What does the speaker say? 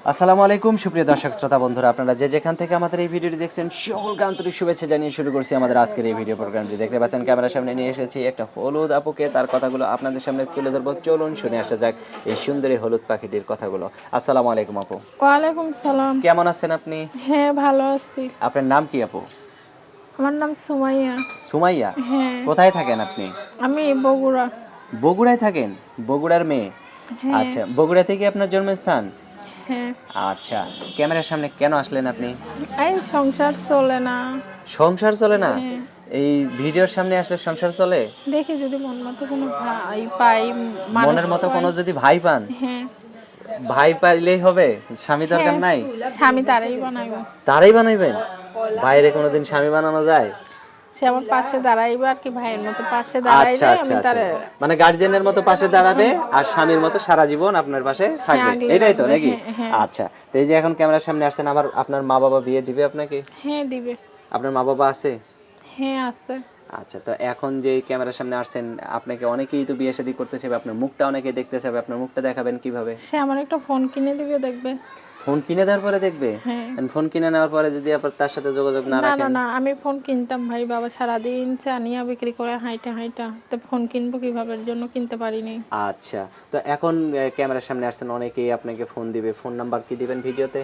আসসালামু আলাইকুম সুপ্রিয় দর্শক শ্রোতা বন্ধুরা, আপনারা যে যেখান থেকে আমাদের এই ভিডিওটি দেখছেন সকলকে আন্তরিক শুভেচ্ছা জানিয়ে শুরু করছি আমাদের আজকের এই ভিডিও প্রোগ্রামটি। দেখতে পাচ্ছেন ক্যামেরার সামনে নিয়ে এসেছি একটা হলুদ আপুকে, তার কথাগুলো আপনাদের সামনে তুলে ধরবো। চলুন শুনে আসা যাক এই সুন্দরী হলুদ পাখিটির কথাগুলো। আসসালামু আলাইকুম আপু। ওয়ালাইকুম সালাম। কেমন আছেন আপনি? হ্যাঁ, ভালো আছি। আপনার নাম কি আপু? আমার নাম সুমাইয়া। সুমাইয়া। হ্যাঁ, কোথায় থাকেন আপনি? আমি বগুড়া। বগুড়ায় থাকেন? বগুড়ার মেয়ে? হ্যাঁ, আচ্ছা, বগুড়া থেকে আপনার জন্মস্থান? হ্যাঁ। আচ্ছা, ক্যামেরার সামনে কেন আসলেন আপনি? এই সংসার চলে না। সংসার চলে না? হ্যাঁ, এই ভিডিওর সামনে আসলে সংসার চলে? দেখি যদি মন মতো কোনো ভাই পাই, মানুষ মনের মতো পাই। কোনো যদি ভাই পান? হ্যাঁ, ভাই পাইলেই হবে, স্বামী দরকার হ্যাঁ, নাই? স্বামী তারাই বানাইব। তারাই বানাইবেন? বাইরে কোনোদিন স্বামী বানানো যায়? সে আমার পাশে দাঁড়াইবে আর কি, ভাইয়ের মতো পাশে আচ্ছা দাঁড়াইলে আচ্ছা আমি আচ্ছা, তারে। মানে গার্জিয়ানের মতো পাশে দাঁড়াবে আর স্বামীর মতো সারা জীবন আপনার পাশে থাকবে, আগলে এটাই তো রাখবে, নাকি? হ্যাঁ, হ্যাঁ। আচ্ছা, তো এই যে এখন ক্যামেরার সামনে আসছেন, আবার আপনার মা বাবা বিয়ে দিবে আপনাকে? হ্যাঁ, দিবে। আপনার মা বাবা আছে? হ্যাঁ, আছে। আচ্ছা, তো এখন যে ক্যামেরার সামনে আসছেন, আপনাকে অনেকেই তো বিয়ে শাদী করতে চাইবে, আপনার মুখটা অনেকেই দেখতে চাইবে, আপনার মুখটা দেখাবেন কিভাবে? সে আমার একটা ফোন কিনে দিবে, দেখবে। ফোন কিনে দেওয়ার পরে দেখবে? হ্যাঁ। ফোন কিনে নেওয়ার পরে যদি আবার তার সাথে যোগাযোগ না না, না, রাখেন? না, আমি ফোন কিনতাম ভাই, বাবা সারাদিন চা নিয়ে বিক্রি করে হাইটা হাইটা, তো ফোন কিনবো কিভাবে, এর জন্য কিনতে পারিনি। আচ্ছা, তো এখন ক্যামেরার সামনে আসছেন, অনেকেই আপনাকে ফোন দিবে, ফোন নাম্বার কি দিবেন ভিডিওতে?